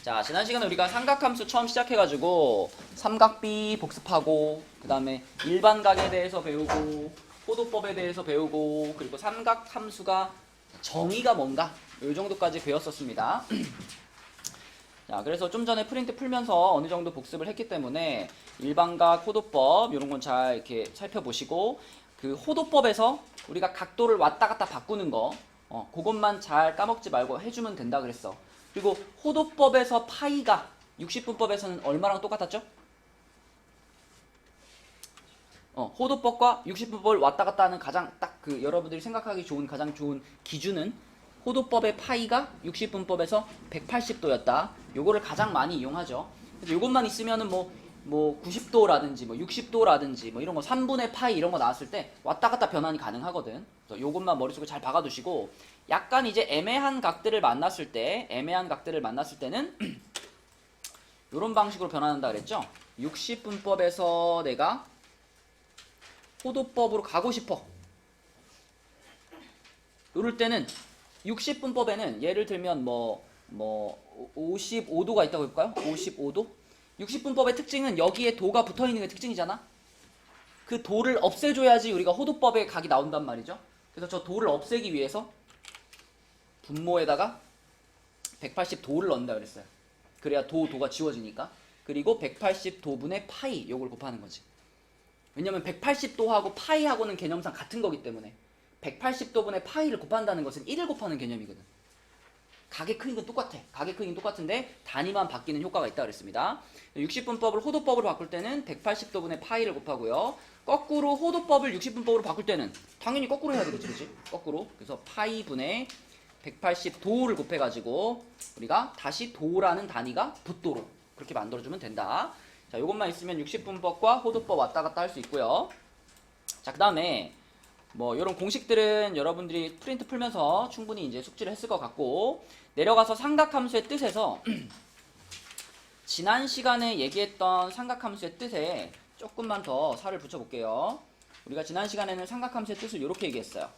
자, 지난 시간에 우리가 삼각함수 처음 시작해가지고 삼각비 복습하고 그 다음에 일반각에 대해서 배우고 호도법에 대해서 배우고 그리고 삼각함수가 정의가 뭔가 이 정도까지 배웠었습니다. 자, 그래서 좀 전에 프린트 풀면서 어느 정도 복습을 했기 때문에 일반각, 호도법 이런 건 잘 이렇게 살펴보시고 그 호도법에서 우리가 각도를 왔다 갔다 바꾸는 거 그것만 잘 까먹지 말고 해주면 된다 그랬어. 그리고 호도법에서 파이가 60분법에서는 얼마랑 똑같았죠? 호도법과 60분법을 왔다 갔다 하는 가장 딱 그 여러분들이 생각하기 좋은 가장 좋은 기준은 호도법의 파이가 60분법에서 180도였다. 요거를 가장 많이 이용하죠. 그래서 요것만 있으면은 뭐 90도라든지 뭐 60도라든지 뭐 이런 거 3분의 파이 이런 거 나왔을 때 왔다 갔다 변환이 가능하거든. 그래서 요것만 머릿속에 잘 박아두시고 약간 이제 애매한 각들을 만났을 때는 요런 방식으로 변환한다 그랬죠. 60분법에서 내가 호도법으로 가고 싶어. 요럴 때는 60분법에는 예를 들면 뭐 55도가 있다고 해볼까요? 55도? 60분법의 특징은 여기에 도가 붙어있는 게 특징이잖아. 그 도를 없애줘야지 우리가 호도법의 각이 나온단 말이죠. 그래서 저 도를 없애기 위해서 분모에다가 180도를 넣는다 그랬어요. 그래야 도가 지워지니까. 그리고 180도분의 파이 요걸 곱하는 거지. 왜냐면 180도하고 파이하고는 개념상 같은 거기 때문에 180도분의 파이를 곱한다는 것은 1을 곱하는 개념이거든. 각의 크기는 똑같아. 각의 크기는 똑같은데 단위만 바뀌는 효과가 있다 그랬습니다. 60분법을 호도법으로 바꿀 때는 180도분의 파이를 곱하고요. 거꾸로 호도법을 60분법으로 바꿀 때는 당연히 거꾸로 해야 되겠지, 그치? 거꾸로. 그래서 파이분의 180도를 곱해가지고 우리가 다시 도라는 단위가 붓도로 그렇게 만들어주면 된다. 자, 요것만 있으면 60분법과 호도법 왔다 갔다 할 수 있고요. 자, 그 다음에 뭐 이런 공식들은 여러분들이 프린트 풀면서 충분히 이제 숙지를 했을 것 같고 내려가서 삼각함수의 뜻에서 지난 시간에 얘기했던 삼각함수의 뜻에 조금만 더 살을 붙여볼게요. 우리가 지난 시간에는 삼각함수의 뜻을 이렇게 얘기했어요.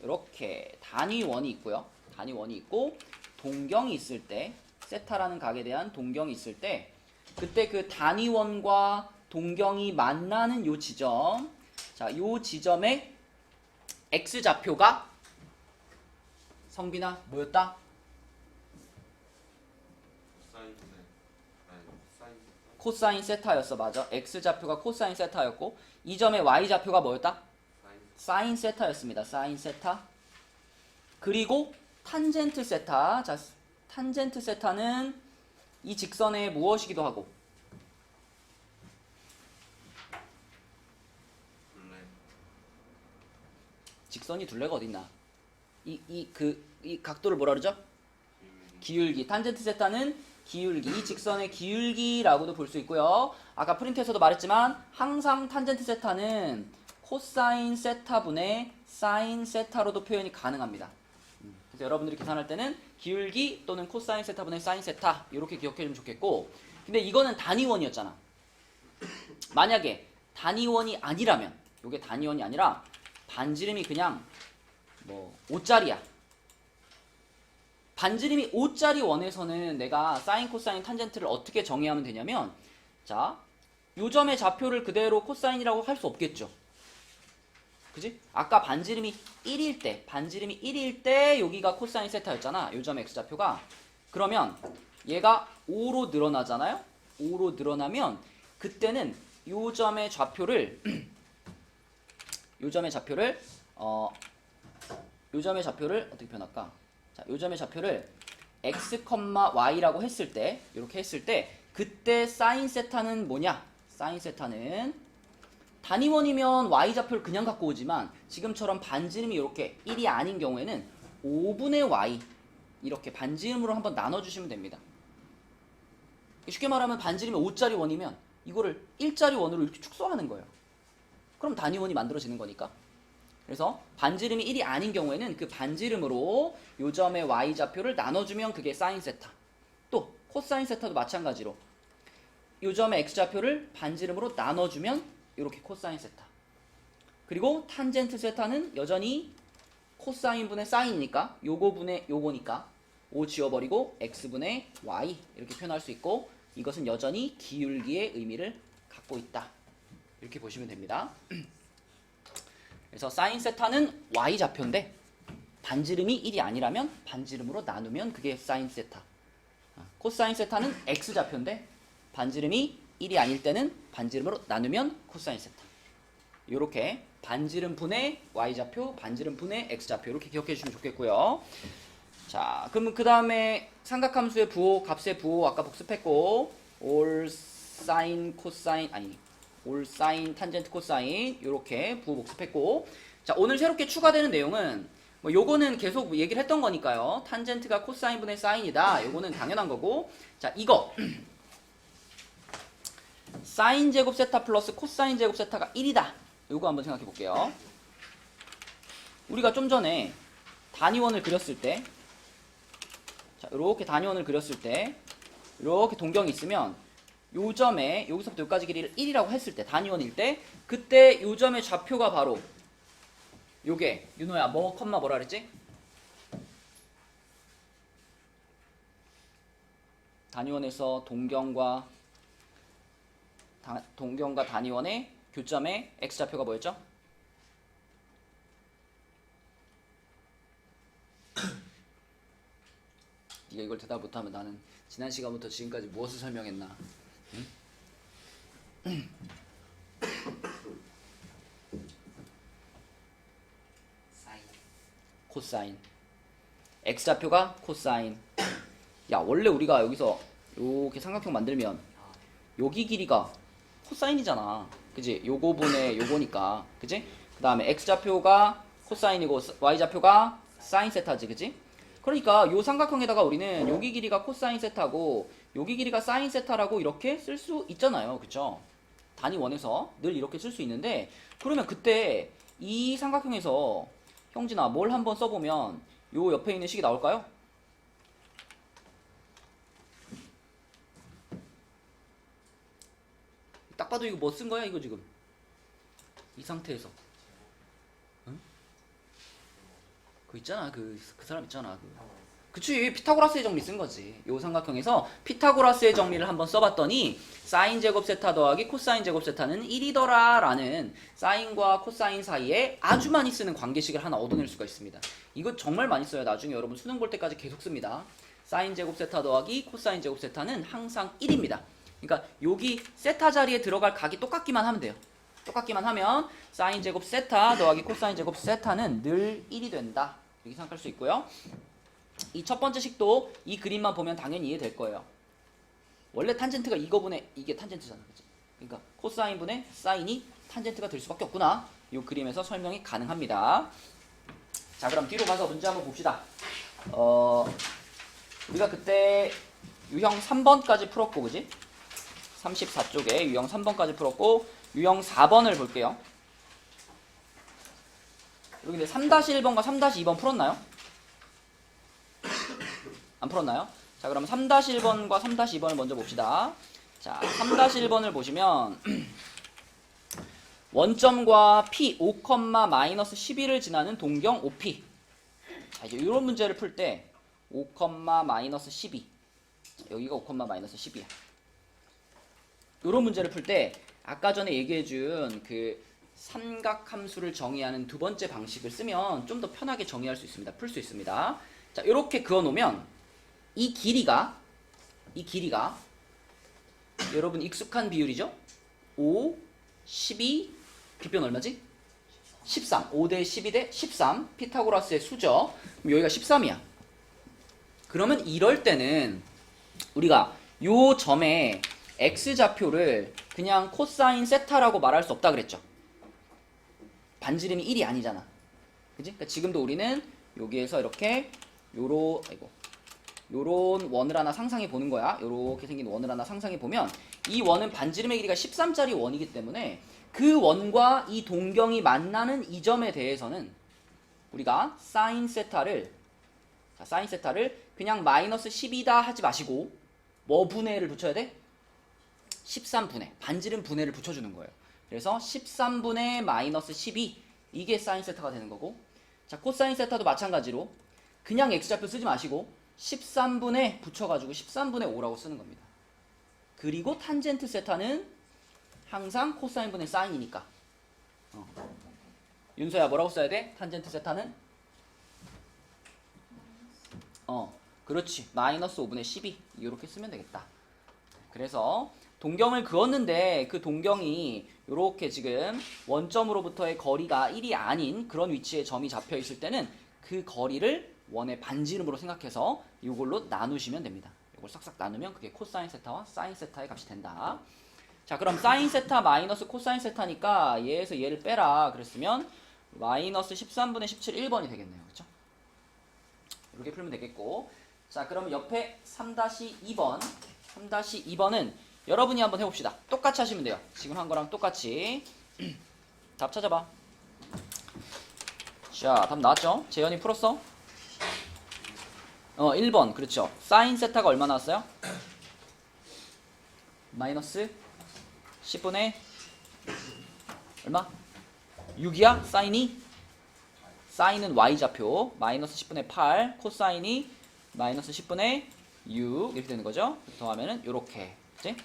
이렇게 단위원이 있고요. 단위원이 있고 동경이 있을 때 세타라는 각에 대한 동경이 있을 때 그때 그 단위원과 동경이 만나는 요 지점, 자, 요 지점의 x좌표가 성빈아 뭐였다? 코사인 세타였어. 맞아. x좌표가 코사인 세타였고 이 점의 y좌표가 뭐였다? 사인 세타였습니다. 사인 세타. 그리고 탄젠트 세타. 자, 탄젠트 세타는 이 직선의 무엇이기도 하고 직선이 둘레가 어딨나? 이 각도를 뭐라 그러죠? 기울기. 탄젠트 세타는 기울기. 이 직선의 기울기라고도 볼 수 있고요. 아까 프린트에서도 말했지만 항상 탄젠트 세타는 코사인 세타분의 사인 세타로도 표현이 가능합니다. 그래서 여러분들이 계산할 때는 기울기 또는 코사인 세타분의 사인 세타 이렇게 기억해주면 좋겠고 근데 이거는 단위원이었잖아. 만약에 단위원이 아니라면 이게 단위원이 아니라 반지름이 그냥 뭐 5짜리야. 반지름이 5짜리 원에서는 내가 사인, 코사인, 탄젠트를 어떻게 정의하면 되냐면 자, 요 점의 좌표를 그대로 코사인이라고 할 수 없겠죠. 그지? 아까 반지름이 1일 때 여기가 코사인 세타였잖아. 요 점 x좌표가. 그러면 얘가 5로 늘어나잖아요. 5로 늘어나면 그때는 요 점의 좌표를 요 점의 좌표를 어떻게 표현할까? 자, 요 점의 좌표를 x, y라고 했을 때 이렇게 했을 때 그때 사인 세타는 뭐냐? 사인 세타는 단위원이면 y좌표를 그냥 갖고 오지만 지금처럼 반지름이 이렇게 1이 아닌 경우에는 5분의 y 이렇게 반지름으로 한번 나눠주시면 됩니다. 쉽게 말하면 반지름이 5짜리 원이면 이거를 1짜리 원으로 이렇게 축소하는 거예요. 그럼 단위원이 만들어지는 거니까. 그래서 반지름이 1이 아닌 경우에는 그 반지름으로 요 점의 y좌표를 나눠주면 그게 사인 세타. 또 코사인 세타도 마찬가지로 요 점의 x좌표를 반지름으로 나눠주면 이렇게 코사인 세타. 그리고 탄젠트 세타는 여전히 코사인 분의 사인이니까 요거 분의 요거니까 5 지워버리고 x분의 y 이렇게 표현할 수 있고 이것은 여전히 기울기의 의미를 갖고 있다. 이렇게 보시면 됩니다. 그래서 사인 세타는 y좌표인데 반지름이 1이 아니라면 반지름으로 나누면 그게 사인 세타. 코사인 세타는 x좌표인데 반지름이 1이 아닐 때는 반지름으로 나누면 코사인 세타. 이렇게 반지름 분의 y좌표, 반지름 분의 x좌표 이렇게 기억해 주시면 좋겠고요. 자, 그러면 그 다음에 삼각함수의 부호, 값의 부호 아까 복습했고 all sin, 코사인 아니 all sin, 탄젠트, 코사인 이렇게 부호 복습했고 자 오늘 새롭게 추가되는 내용은 뭐 요거는 계속 얘기를 했던 거니까요. 탄젠트가 코사인 분의 사인이다. 요거는 당연한 거고 자 이거 사인 제곱 세타 플러스 코사인 제곱 세타가 1이다. 요거 한번 생각해 볼게요. 우리가 좀 전에 단위원을 그렸을 때 자, 이렇게 단위원을 그렸을 때 이렇게 동경이 있으면 요 점에 여기서부터 여기까지 길이를 1이라고 했을 때 단위원일 때 그때 요 점의 좌표가 바로 요게 윤호야 뭐 컴마 뭐라 그랬지? 단위원에서 동경과 단위원의 교점의 x좌표가 뭐였죠? 네가 이걸 대답 못하면 나는 지난 시간부터 지금까지 무엇을 설명했나? 응? 코사인. x좌표가 코사인. 야 원래 우리가 여기서 이렇게 삼각형 만들면 여기 길이가 코사인이잖아. 그지? 요거 분의 요거니까. 그지? 그 다음에 x좌표가 코사인이고 y좌표가 사인 세타지. 그지? 그러니까 요 삼각형에다가 우리는 여기 길이가 코사인 세타고 여기 길이가 사인 세타라고 이렇게 쓸 수 있잖아요. 그쵸? 단위 원에서 늘 이렇게 쓸 수 있는데 그러면 그때 이 삼각형에서 형진아 뭘 한번 써보면 요 옆에 있는 식이 나올까요? 딱 봐도 이거 뭐 쓴 거야 이거 지금 이 상태에서 응? 그 있잖아 그 사람 있잖아 그치 피타고라스의 정리 쓴 거지. 요 삼각형에서 피타고라스의 정리를 한번 써봤더니 사인 제곱 세타 더하기 코사인 제곱 세타는 1이더라 라는 사인과 코사인 사이에 아주 많이 쓰는 관계식을 하나 얻어낼 수가 있습니다. 이거 정말 많이 써요. 나중에 여러분 수능 볼 때까지 계속 씁니다. 사인 제곱 세타 더하기 코사인 제곱 세타는 항상 1입니다. 그러니까 여기 세타 자리에 들어갈 각이 똑같기만 하면 돼요. 똑같기만 하면 사인 제곱 세타 더하기 코사인 제곱 세타는 늘 1이 된다. 이렇게 생각할 수 있고요. 이 첫 번째 식도 이 그림만 보면 당연히 이해될 거예요. 원래 탄젠트가 이거분의 이게 탄젠트잖아. 그치? 그러니까 코사인분의 사인이 탄젠트가 될 수밖에 없구나. 이 그림에서 설명이 가능합니다. 자 그럼 뒤로 가서 문제 한번 봅시다. 우리가 그때 유형 3번까지 풀었고 그지? 34쪽에 유형 3번까지 풀었고 유형 4번을 볼게요. 여기 근데 3-1번과 3-2번 풀었나요? 안 풀었나요? 자 그럼 3-1번과 3-2번을 먼저 봅시다. 자 3-1번을 보시면 원점과 P 5,-11을 지나는 동경 OP. 자 이제 이런 문제를 풀 때 5,-12 여기가 5,-12야. 이런 문제를 풀 때 아까 전에 얘기해준 그 삼각함수를 정의하는 두 번째 방식을 쓰면 좀 더 편하게 정의할 수 있습니다. 풀 수 있습니다. 자 이렇게 그어놓으면 이 길이가 여러분 익숙한 비율이죠? 5, 12, 빗변 얼마지? 13. 5대 12대 13. 피타고라스의 수죠. 그럼 여기가 13이야. 그러면 이럴 때는 우리가 요 점에 x좌표를 그냥 코사인 세타라고 말할 수 없다 그랬죠. 반지름이 1이 아니잖아. 그지? 그러니까 지금도 우리는 여기에서 이렇게 요런 원을 하나 상상해 보는 거야. 요렇게 생긴 원을 하나 상상해 보면 이 원은 반지름의 길이가 13짜리 원이기 때문에 그 원과 이 동경이 만나는 이 점에 대해서는 우리가 사인 세타를 그냥 마이너스 10이다 하지 마시고 뭐 분해를 붙여야 돼? 13분해, 반지름 분해를 붙여주는 거예요. 그래서 13분의 마이너스 12 이게 사인 세타가 되는 거고 자 코사인 세타도 마찬가지로 그냥 x좌표 쓰지 마시고 13분에 붙여가지고 13분의 5라고 쓰는 겁니다. 그리고 탄젠트 세타는 항상 코사인분의 사인이니까. 윤서야 뭐라고 써야 돼? 탄젠트 세타는? 그렇지. 마이너스 5분의 12 이렇게 쓰면 되겠다. 그래서 동경을 그었는데 그 동경이 이렇게 지금 원점으로부터의 거리가 1이 아닌 그런 위치에 점이 잡혀 있을 때는 그 거리를 원의 반지름으로 생각해서 이걸로 나누시면 됩니다. 이걸 싹싹 나누면 그게 코사인 세타와 사인 세타의 값이 된다. 자, 그럼 사인 세타 마이너스 코사인 세타니까 얘에서 얘를 빼라 그랬으면 마이너스 13분의 17 1번이 되겠네요. 그렇죠? 이렇게 풀면 되겠고, 자, 그럼 옆에 3-2번 3-2번은 여러분이 한번 해봅시다. 똑같이 하시면 돼요. 지금 한 거랑 똑같이. 답 찾아봐. 자, 답 나왔죠? 재현이 풀었어? 1번 그렇죠. 사인 세타가 얼마 나왔어요? 마이너스 10분의 얼마? 6이야? 사인은 y좌표 마이너스 10분의 8, 코사인이 마이너스 10분의 6 이렇게 되는 거죠. 더하면은 요렇게. 그치?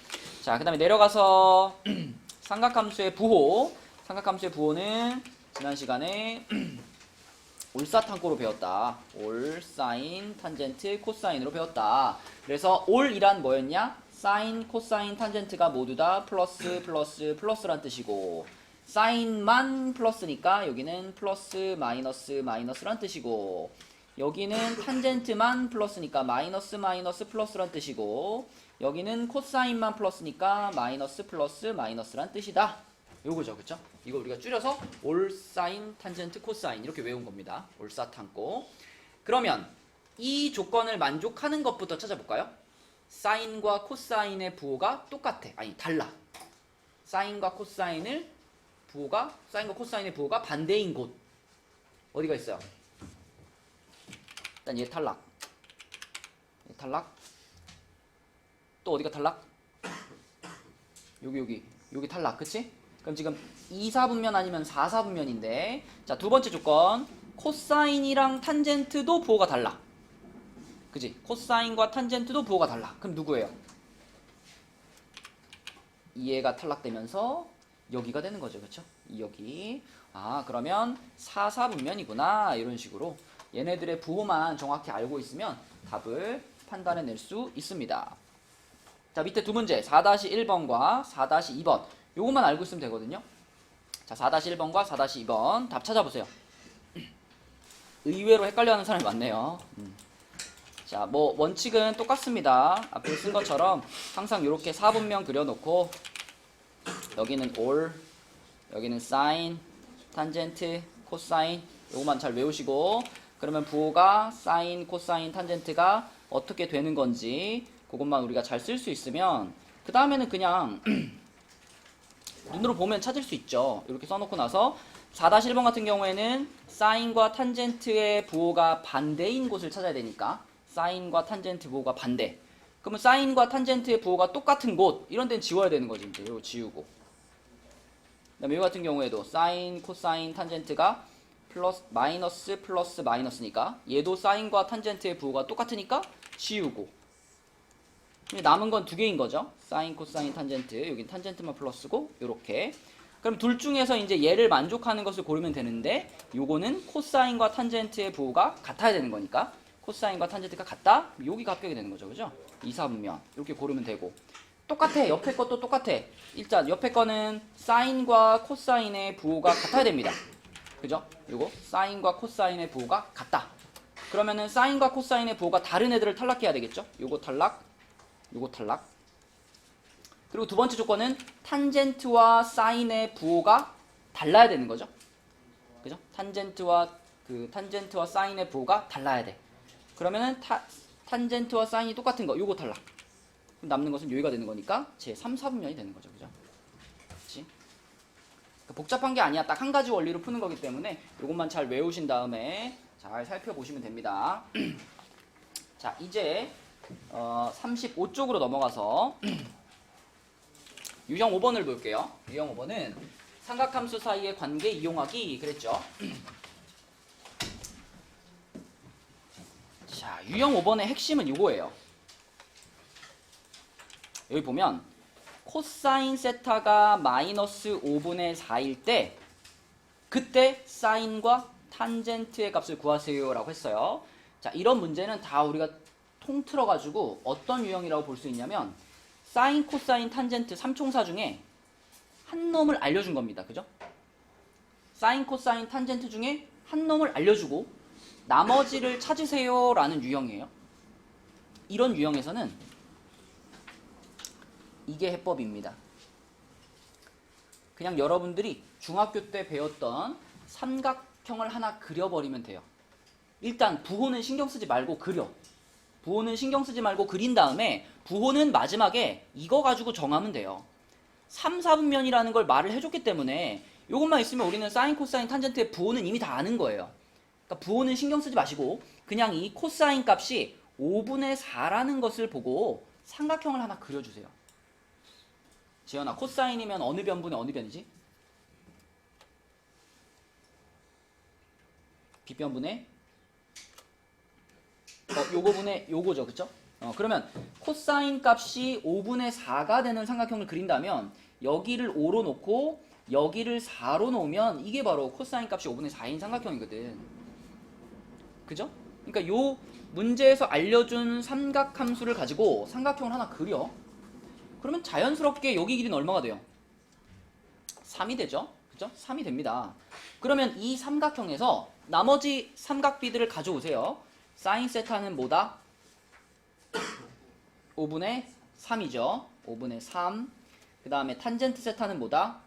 자, 그 다음에 내려가서 삼각함수의 부호는 지난 시간에 올사탕꼬로 배웠다. 올, 사인, 탄젠트, 코사인으로 배웠다. 그래서 올이란 뭐였냐? 사인, 코사인, 탄젠트가 모두 다 플러스란 뜻이고, 사인만 플러스니까 여기는 플러스, 마이너스란 뜻이고, 여기는 탄젠트만 플러스니까 마이너스란 뜻이고, 여기는 코사인만 플러스니까 마이너스 플러스 마이너스란 뜻이다. 요거죠, 그쵸? 이거 우리가 줄여서 올, 사인, 탄젠트, 코사인 이렇게 외운 겁니다. 올사탕꼬. 그러면 이 조건을 만족하는 것부터 찾아볼까요? 사인과 코사인의 부호가 똑같아. 아니, 달라. 사인과 코사인의 부호가 반대인 곳. 어디가 있어요? 일단 얘 탈락. 또 어디가 탈락? 여기 탈락. 그치? 그럼 지금 2사분면 아니면 4사분면인데, 자, 두 번째 조건, 코사인이랑 탄젠트도 부호가 달라. 그치? 코사인과 탄젠트도 부호가 달라. 그럼 누구예요? 얘가 탈락되면서 여기가 되는 거죠. 그쵸? 여기. 아, 그러면 4사분면이구나. 이런 식으로 얘네들의 부호만 정확히 알고 있으면 답을 판단해낼 수 있습니다. 자, 밑에 두 문제 4-1번과 4-2번 요것만 알고 있으면 되거든요. 자, 4-1번과 4-2번 답 찾아보세요. 의외로 헷갈려하는 사람이 많네요. 자, 뭐 원칙은 똑같습니다. 앞에 쓴 것처럼 항상 이렇게 4분면 그려놓고 여기는 올, 여기는 사인, 탄젠트, 코사인 요것만 잘 외우시고, 그러면 부호가 사인, 코사인, 탄젠트가 어떻게 되는 건지 그것만 우리가 잘 쓸 수 있으면 그 다음에는 그냥 눈으로 보면 찾을 수 있죠. 이렇게 써놓고 나서 4-1번 같은 경우에는 사인과 탄젠트의 부호가 반대인 곳을 찾아야 되니까 사인과 탄젠트 부호가 반대. 그러면 사인과 탄젠트의 부호가 똑같은 곳 이런 데는 지워야 되는 거지. 이제 이거 지우고. 그다음에 이 같은 경우에도 사인, 코사인, 탄젠트가 플러스 마이너스니까 얘도 사인과 탄젠트의 부호가 똑같으니까 지우고. 남은 건 두 개인 거죠. 사인, 코사인, 탄젠트. 여긴 탄젠트만 플러스고 요렇게. 그럼 둘 중에서 이제 얘를 만족하는 것을 고르면 되는데 요거는 코사인과 탄젠트의 부호가 같아야 되는 거니까 코사인과 탄젠트가 같다? 여기가 합격이 되는 거죠. 그죠? 2사분면 이렇게 고르면 되고, 똑같아. 옆에 것도 똑같아. 일단 옆에 거는 사인과 코사인의 부호가 같아야 됩니다. 그죠? 요거 사인과 코사인의 부호가 같다. 그러면은 사인과 코사인의 부호가 다른 애들을 탈락해야 되겠죠? 요거 탈락, 요거 탈락. 그리고 두 번째 조건은 탄젠트와 사인의 부호가 달라야 되는 거죠. 그죠? 탄젠트와 사인의 부호가 달라야 돼. 그러면은 탄젠트와 사인이 똑같은 거, 요거 탈락. 그럼 남는 것은 여기가 되는 거니까 제 3, 4분면이 되는 거죠. 그죠? 그렇지? 그러니까 복잡한 게 아니야. 딱 한 가지 원리로 푸는 거기 때문에 요것만 잘 외우신 다음에 잘 살펴보시면 됩니다. 자, 이제 35쪽으로 넘어가서 유형 5번을 볼게요. 유형 5번은 삼각함수 사이의 관계 이용하기 그랬죠. 자, 자, 유형 5번의 핵심은 이거예요. 여기 보면 코사인 세타가 마이너스 5분의 4일 때 그때 사인과 탄젠트의 값을 구하세요 라고 했어요. 자, 이런 문제는 다 우리가 통틀어 가지고 어떤 유형이라고 볼 수 있냐면 사인, 코사인, 탄젠트 3총사 중에 한 놈을 알려준 겁니다. 그죠? 사인, 코사인, 탄젠트 중에 한 놈을 알려주고 나머지를 찾으세요 라는 유형이에요. 이런 유형에서는 이게 해법입니다. 그냥 여러분들이 중학교 때 배웠던 삼각형을 하나 그려버리면 돼요. 일단 부호는 신경 쓰지 말고 그려. 부호는 신경 쓰지 말고 그린 다음에 부호는 마지막에 이거 가지고 정하면 돼요. 3, 4분면이라는 걸 말을 해줬기 때문에 이것만 있으면 우리는 사인, 코사인, 탄젠트의 부호는 이미 다 아는 거예요. 그러니까 부호는 신경 쓰지 마시고 그냥 이 코사인 값이 5분의 4라는 것을 보고 삼각형을 하나 그려주세요. 지연아, 코사인이면 어느 변분의 어느 변이지? 빗변분의 요거분의 요거죠, 그쵸? 그러면 코사인 값이 5분의 4가 되는 삼각형을 그린다면 여기를 5로 놓고 여기를 4로 놓으면 이게 바로 코사인 값이 5분의 4인 삼각형이거든. 그죠? 그러니까 요 문제에서 알려준 삼각함수를 가지고 삼각형을 하나 그려. 그러면 자연스럽게 여기 길이는 얼마가 돼요? 3이 되죠? 그죠? 3이 됩니다. 그러면 이 삼각형에서 나머지 삼각비들을 가져오세요. 사인 세타는 뭐다? 5분의 3이죠. 5분의 3. 그 다음에 탄젠트 세타는 뭐다?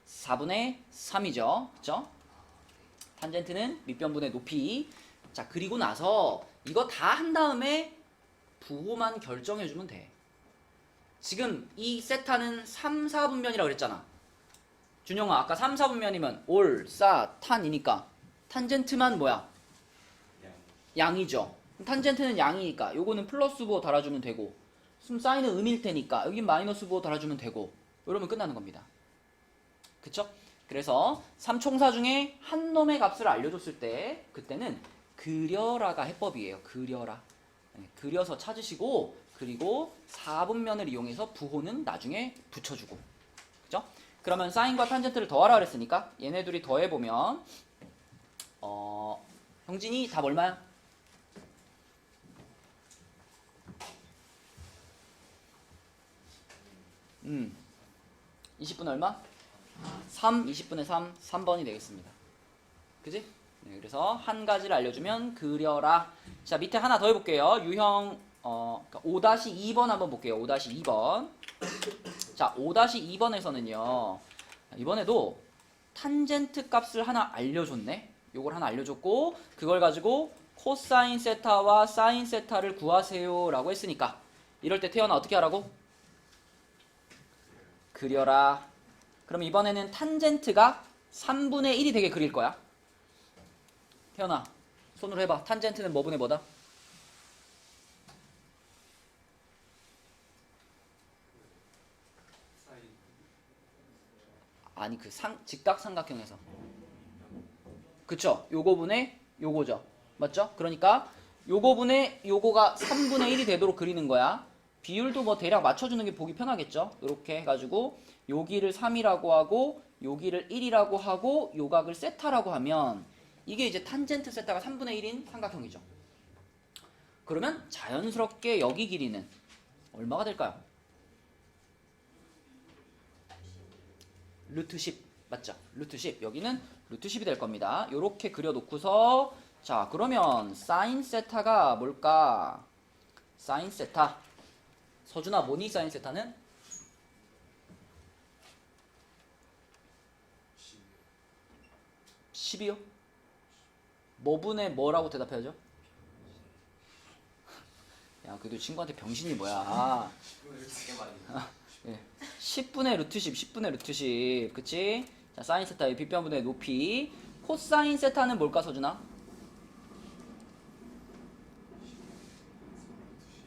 4분의 3이죠. 그쵸? 탄젠트는 밑변분의 높이. 자, 그리고 나서 이거 다 한 다음에 부호만 결정해주면 돼. 지금 이 세타는 3, 4분면이라고 그랬잖아. 준영아, 아까 3, 4분면이면 올, 싸, 탄이니까 탄젠트만 뭐야? 양이죠. 탄젠트는 양이니까 요거는 플러스 부호 달아주면 되고 사인은 음일 테니까 여긴 마이너스 부호 달아주면 되고 이러면 끝나는 겁니다. 그쵸? 그래서 3총사 중에 한 놈의 값을 알려줬을 때 그때는 그려라가 해법이에요. 그려라. 그려서 찾으시고 그리고 4분면을 이용해서 부호는 나중에 붙여주고. 그죠? 그러면 사인과 탄젠트를 더하라 그랬으니까 얘네 둘이 더해보면 형진이 답 얼마야? 20분 얼마? 3, 20분의 3, 3번이 되겠습니다. 그지? 네, 그래서 한 가지를 알려주면 그려라. 자, 밑에 하나 더 해볼게요. 유형 5-2번 한번 볼게요. 5-2번. 자, 5-2번에서는요. 이번에도 탄젠트 값을 하나 알려줬네. 요걸 하나 알려줬고 그걸 가지고 코사인 세타와 사인 세타를 구하세요 라고 했으니까 이럴 때 태연아 어떻게 하라고? 그려라. 그럼 이번에는 탄젠트가 3분의 1이 되게 그릴 거야. 태연아 손으로 해봐. 탄젠트는 뭐 분의 뭐다? 아니 그 직각삼각형에서 그쵸? 요거 분의 요거죠. 맞죠? 그러니까 요거 분의 요거가 3분의 1이 되도록 그리는 거야. 비율도 뭐 대략 맞춰주는 게 보기 편하겠죠? 이렇게 해가지고 여기를 3이라고 하고 여기를 1이라고 하고 요각을 세타라고 하면 이게 이제 탄젠트 세타가 3분의 1인 삼각형이죠. 그러면 자연스럽게 여기 길이는 얼마가 될까요? 루트 10 맞죠? 루트 10 여기는 루트 10이 될 겁니다. 요렇게 그려놓고서 자 그러면 사인 세타가 뭘까? 사인 세타 서준아 뭐니 사인 세타는? 10이요? 뭐분의 뭐라고 대답해야죠? 야 그래도 친구한테 병신이 뭐야. 10분의 루트 10, 10분의 루트 10 그치? 자 사인 세타의 빗변분의 높이. 코사인 세타는 뭘까 서준아?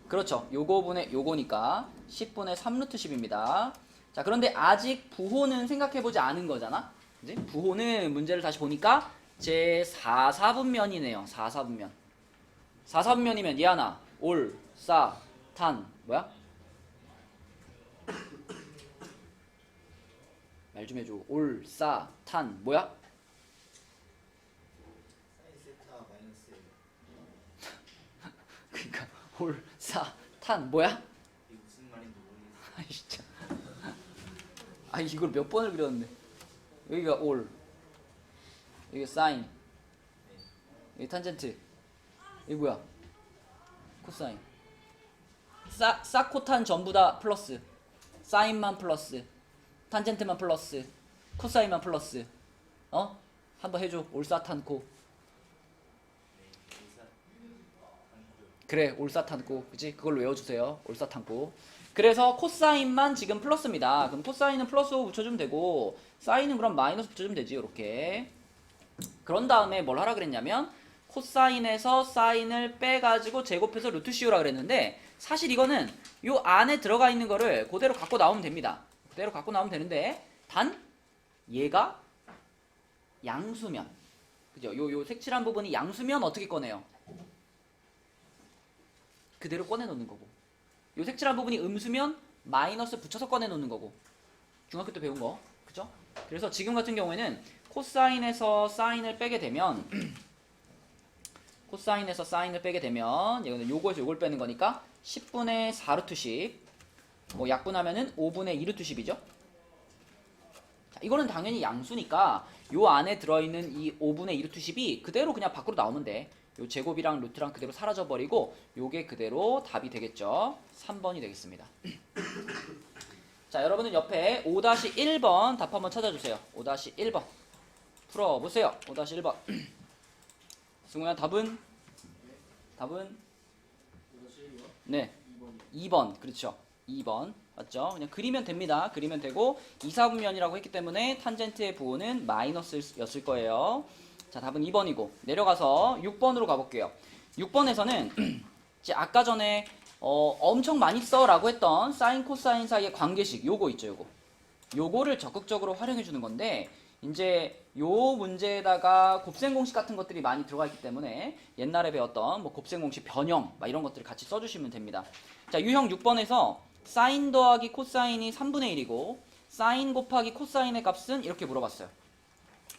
그렇죠. 요거분의 요거니까 10분의 3루트 10입니다. 자 그런데 아직 부호는 생각해보지 않은 거잖아. 그치? 부호는 문제를 다시 보니까 제 4, 4분면이네요. 4, 4분면. 4, 4분면이면 얘 하나 올, 싸, 탄 뭐야? 말 좀 해줘. 올, 싸, 탄 뭐야? 그러니까 올, 싸, 탄 뭐야? 이게 무슨 말인지 모르겠어. 아이 진짜. 아 이걸 몇 번을 그렸는데. 여기가 올, 여기 사인, 여기 탄젠트, 여기 뭐야? 코사인. 사코탄 전부 다 플러스, 사인만 플러스, 탄젠트만 플러스, 코사인만 플러스. 어? 한번 해줘. 올사탄코. 그래, 올사탄코. 그치? 그걸로 외워주세요. 올사탄코. 그래서 코사인만 지금 플러스입니다. 그럼 코사인은 플러스 붙여주면 되고, 사인은 그럼 마이너스 붙여주면 되지. 요렇게. 그런 다음에 뭘 하라 그랬냐면, 코사인에서 사인을 빼가지고 제곱해서 루트 씌우라 그랬는데, 사실 이거는 요 안에 들어가 있는 거를 그대로 갖고 나오면 됩니다. 그대로 갖고 나오면 되는데, 단 얘가 양수면, 그죠? 요 색칠한 부분이 양수면 어떻게 꺼내요? 그대로 꺼내 놓는 거고, 요 색칠한 부분이 음수면 마이너스 붙여서 꺼내 놓는 거고, 중학교 때 배운 거, 그죠? 그래서 지금 같은 경우에는 코사인에서 사인을 빼게 되면 코사인에서 사인을 빼게 되면 이거는 요거에서 요걸 빼는 거니까 10분의 4루트씩, 뭐 약분하면은 5분의 2루트씩이죠. 이거는 당연히 양수니까 요 안에 들어있는 이 5분의 2루트십이 그대로 그냥 밖으로 나오면 돼. 요 제곱이랑 루트랑 그대로 사라져버리고 요게 그대로 답이 되겠죠. 3번이 되겠습니다. 자, 여러분은 옆에 5-1번 답 한번 찾아주세요. 5-1번 풀어보세요. 5-1번 승우야, 답은? 네, 2번. 그렇죠. 2번 맞죠? 그냥 그리면 됩니다. 그리면 되고 2, 4분면이라고 했기 때문에 탄젠트의 부호는 마이너스였을 거예요. 자, 답은 2번이고 내려가서 6번으로 가볼게요. 6번에서는 이제 아까 전에 엄청 많이 써라고 했던 사인 코사인 사이의 관계식 요거 있죠. 요거를 적극적으로 활용해 주는 건데, 이제 요 문제에다가 곱셈 공식 같은 것들이 많이 들어가 있기 때문에 옛날에 배웠던 뭐 곱셈 공식 변형 막 이런 것들을 같이 써주시면 됩니다. 자, 유형 6번에서 사인 더하기 코사인이 3분의 1이고 사인 곱하기 코사인의 값은 이렇게 물어봤어요.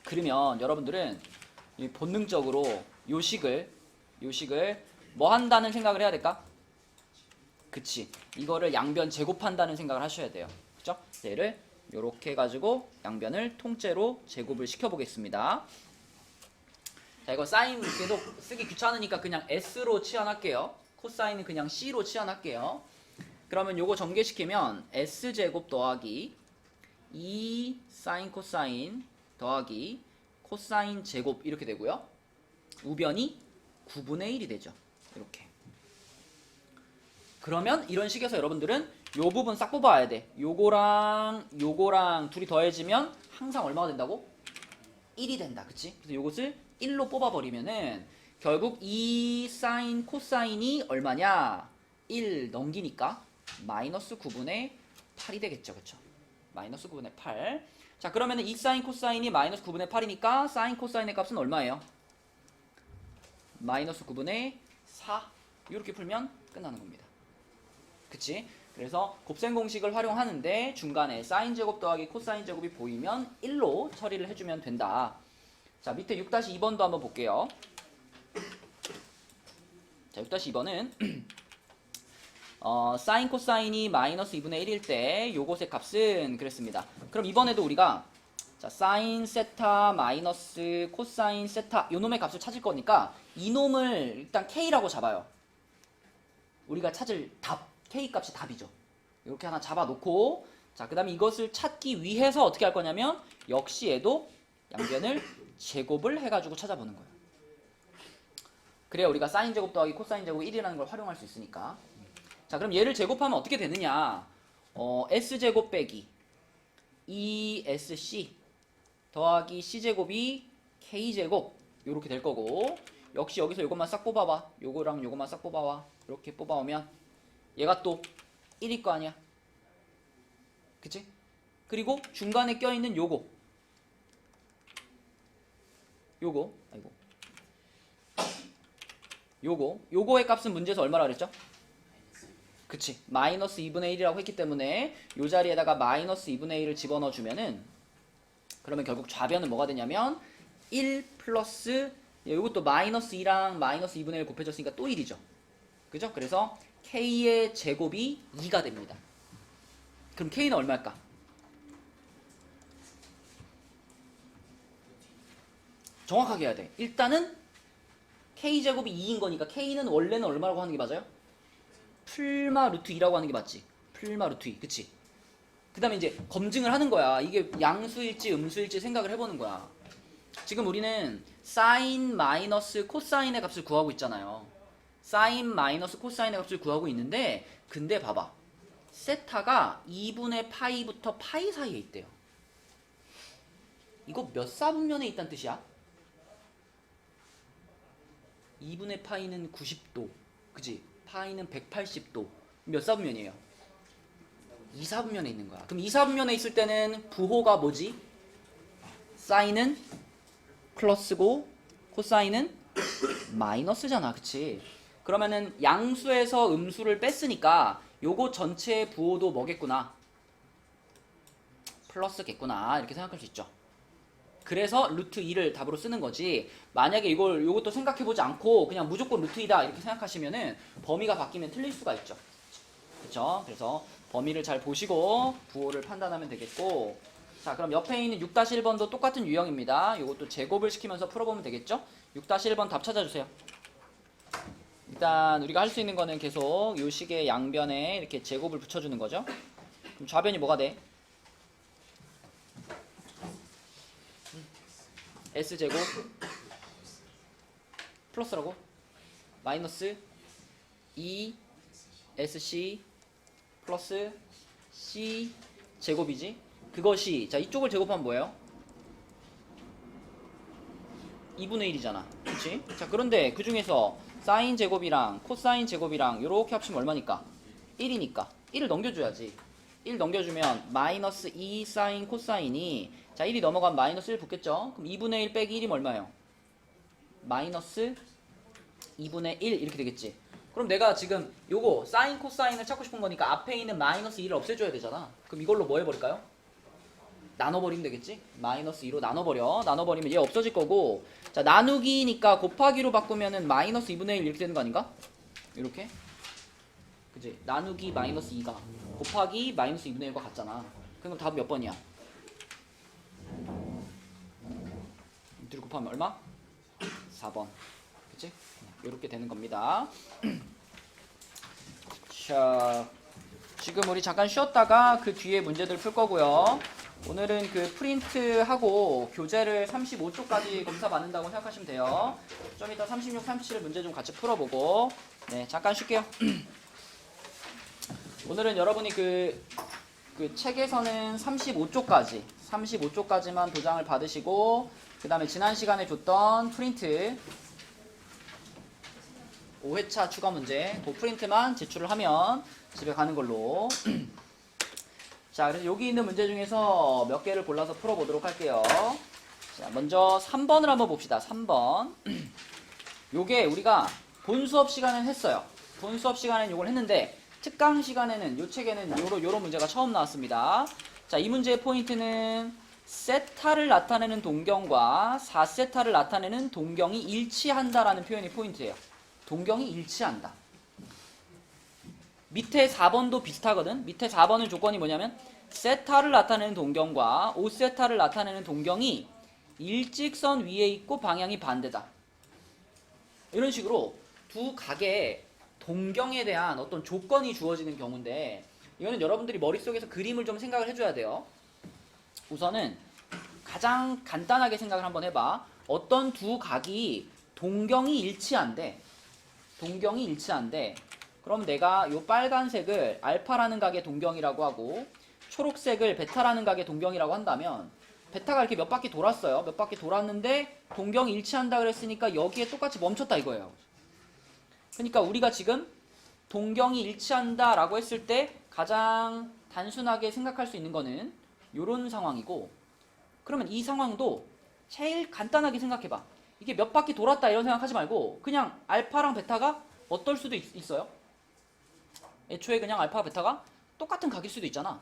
그러면 여러분들은 본능적으로 요식을 뭐 한다는 생각을 해야 될까? 그치, 이거를 양변 제곱한다는 생각을 하셔야 돼요. 그죠? 얘를 요렇게 해가지고 양변을 통째로 제곱을 시켜보겠습니다. 자, 이거 사인 계속 쓰기 귀찮으니까 그냥 S로 치환할게요. 코사인은 그냥 C로 치환할게요. 그러면 요거 전개시키면 S제곱 더하기 2 사인 코사인 더하기 코사인 제곱 이렇게 되고요. 우변이 9분의 1이 되죠. 이렇게. 그러면 이런 식에서 여러분들은 요 부분 싹 뽑아야 돼. 요거랑 둘이 더해지면 항상 얼마가 된다고? 1이 된다. 그치? 그래서 요것을 1로 뽑아버리면은 결국 2 사인 코사인이 얼마냐? 1 넘기니까 마이너스 9분의 8이 되겠죠. 그쵸? 마이너스 9분의 8. 자, 그러면은 2 사인 코사인이 마이너스 9분의 8이니까 사인 코사인의 값은 얼마예요? 마이너스 9분의 4. 이렇게 풀면 끝나는 겁니다. 그치? 그래서 곱셈 공식을 활용하는데 중간에 사인 제곱 더하기 코사인 제곱이 보이면 1로 처리를 해주면 된다. 자, 밑에 6-2번도 한번 볼게요. 자, 6-2번은 사인 코사인이 마이너스 2분의 1일 때 요것의 값은 그랬습니다. 그럼 이번에도 우리가 자, 사인 세타 마이너스 코사인 세타 요 놈의 값을 찾을 거니까 이 놈을 일단 K라고 잡아요. 우리가 찾을 답 K 값이 답이죠. 이렇게 하나 잡아놓고, 자, 그 다음에 이것을 찾기 위해서 어떻게 할 거냐면 역시 얘도 양변을 제곱을 해가지고 찾아보는 거예요. 그래야 우리가 사인 제곱 더하기 코사인 제곱 1이라는 걸 활용할 수 있으니까. 자, 그럼 얘를 제곱하면 어떻게 되느냐? S제곱 빼기 2SC 더하기 C제곱이 K제곱 요렇게 될 거고, 역시 여기서 요것만 싹 뽑아봐. 요거랑 요것만 싹 뽑아와. 이렇게 뽑아오면 얘가 또 1일 거 아니야. 그치? 그리고 중간에 껴있는 요거 아이고, 요거의 값은 문제에서 얼마라 그랬죠? 그치, 마이너스 2분의 1이라고 했기 때문에 요 자리에다가 마이너스 2분의 1을 집어넣어 주면은 그러면 결국 좌변은 뭐가 되냐면 1 플러스 요것도 마이너스 2랑 마이너스 2분의 1 곱해졌으니까 또 1이죠. 그죠? 그래서 K의 제곱이 2가 됩니다. 그럼 K는 얼마일까? 정확하게 해야 돼. 일단은 K제곱이 2인 거니까 K는 원래는 얼마라고 하는 게 맞아요? 풀마 루트 2라고 하는 게 맞지. 풀마 루트 2. 그치? 그 다음에 이제 검증을 하는 거야. 이게 양수일지 음수일지 생각을 해보는 거야. 지금 우리는 사인 마이너스 코사인의 값을 구하고 있잖아요. 사인 마이너스 코사인의 값을 구하고 있는데 근데 봐봐. 세타가 2분의 파이부터 파이 사이에 있대요. 이거 몇 사분면에 있다는 뜻이야? 2분의 파이는 90도. 그지? 파이는 180도. 몇 사분면이에요? 2사분면에 있는 거야. 그럼 2사분면에 있을 때는 부호가 뭐지? 사인은 플러스고 코사인은 마이너스잖아. 그치? 그러면은 양수에서 음수를 뺐으니까 요거 전체의 부호도 뭐겠구나? 플러스겠구나. 이렇게 생각할 수 있죠. 그래서 루트 2를 답으로 쓰는 거지. 만약에 요것도 생각해보지 않고 그냥 무조건 루트 2다 이렇게 생각하시면은 범위가 바뀌면 틀릴 수가 있죠. 그쵸? 그래서 범위를 잘 보시고 부호를 판단하면 되겠고, 자 그럼 옆에 있는 6-1번도 똑같은 유형입니다. 요것도 제곱을 시키면서 풀어보면 되겠죠? 6-1번 답 찾아주세요. 일단 우리가 할 수 있는 거는 계속 요 식의 양변에 이렇게 제곱을 붙여주는 거죠. 그럼 좌변이 뭐가 돼? S제곱 플러스라고? 마이너스 2SC 플러스 C 제곱이지? 그것이, 자 이쪽을 제곱하면 뭐예요? 2분의 1이잖아. 그치? 자 그런데 그 중에서 사인 제곱이랑 코사인 제곱이랑 요렇게 합치면 얼마니까? 1이니까 1을 넘겨줘야지. 1 넘겨주면 마이너스 2 사인 코사인이, 자 1이 넘어가면 마이너스 1 붙겠죠? 그럼 2분의 1 빼기 1이면 얼마예요? 마이너스 2분의 1 이렇게 되겠지. 그럼 내가 지금 요거 사인 코사인을 찾고 싶은 거니까 앞에 있는 마이너스 2를 없애줘야 되잖아. 그럼 이걸로 뭐 해버릴까요? 나눠버리면 되겠지? 마이너스 2로 나눠버려. 나눠버리면 얘 없어질 거고, 자 나누기니까 곱하기로 바꾸면은 마이너스 2분의 1 이렇게 되는 거 아닌가? 이렇게? 그치? 나누기 마이너스 2가 곱하기 마이너스 2분의 1과 같잖아. 그럼 답은 몇 번이야? 둘이 곱하면 얼마? 4번. 그치? 이렇게 되는 겁니다. 자, 지금 우리 잠깐 쉬었다가 그 뒤에 문제들 풀 거고요. 오늘은 그 프린트하고 교재를 35쪽까지 검사 받는다고 생각하시면 돼요. 좀 이따 36, 37 문제 좀 같이 풀어보고, 네, 잠깐 쉴게요. 오늘은 여러분이 그 책에서는 35쪽까지만 도장을 받으시고, 그 다음에 지난 시간에 줬던 프린트 5회차 추가 문제, 그 프린트만 제출을 하면 집에 가는 걸로. 자, 그래서 여기 있는 문제 중에서 몇 개를 골라서 풀어보도록 할게요. 자, 먼저 3번을 한번 봅시다. 3번. 요게 우리가 본 수업 시간엔 했어요. 본 수업 시간엔 요걸 했는데, 특강 시간에는 요 책에는 요런 문제가 처음 나왔습니다. 자, 이 문제의 포인트는 세타를 나타내는 동경과 4세타를 나타내는 동경이 일치한다라는 표현이 포인트예요. 동경이 일치한다. 밑에 4번도 비슷하거든. 밑에 4번의 조건이 뭐냐면 세타를 나타내는 동경과 5세타를 나타내는 동경이 일직선 위에 있고 방향이 반대다. 이런 식으로 두 각의 동경에 대한 어떤 조건이 주어지는 경우인데, 이거는 여러분들이 머릿속에서 그림을 좀 생각을 해줘야 돼요. 우선은 가장 간단하게 생각을 한번 해봐. 어떤 두 각이 동경이 일치한데, 그럼 내가 요 빨간색을 알파라는 각의 동경이라고 하고 초록색을 베타라는 각의 동경이라고 한다면, 베타가 이렇게 몇 바퀴 돌았어요. 몇 바퀴 돌았는데 동경이 일치한다 그랬으니까 여기에 똑같이 멈췄다 이거예요. 그러니까 우리가 지금 동경이 일치한다 라고 했을 때 가장 단순하게 생각할 수 있는 거는 요런 상황이고, 그러면 이 상황도 제일 간단하게 생각해봐. 이게 몇 바퀴 돌았다 이런 생각하지 말고 그냥 알파랑 베타가 어떨 수도 있어요. 애초에 그냥 알파 베타가 똑같은 각일 수도 있잖아.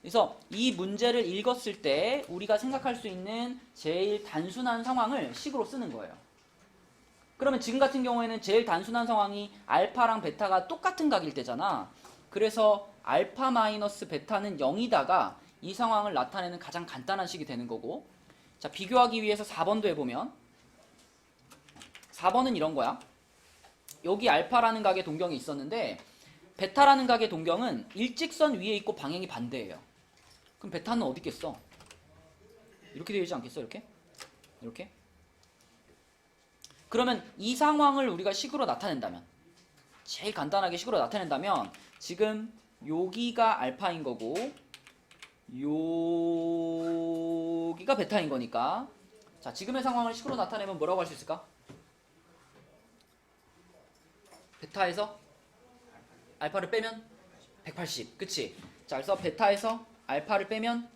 그래서 이 문제를 읽었을 때 우리가 생각할 수 있는 제일 단순한 상황을 식으로 쓰는 거예요. 그러면 지금 같은 경우에는 제일 단순한 상황이 알파랑 베타가 똑같은 각일 때잖아. 그래서 알파 마이너스 베타는 0이다가 이 상황을 나타내는 가장 간단한 식이 되는 거고, 자, 비교하기 위해서 4번도 해보면 4번은 이런 거야. 여기 알파라는 각의 동경이 있었는데 베타라는 각의 동경은 일직선 위에 있고 방향이 반대예요. 그럼 베타는 어디 있겠어? 이렇게 되어 있지 않겠어? 이렇게? 이렇게? 그러면 이 상황을 우리가 식으로 나타낸다면, 제일 간단하게 식으로 나타낸다면 지금 여기가 알파인 거고 여기가 베타인 거니까, 자, 지금의 상황을 식으로 나타내면 뭐라고 할 수 있을까? 베타에서 알파를 빼면 180, 그치? 자, 그래서 베타에서 알파를 빼면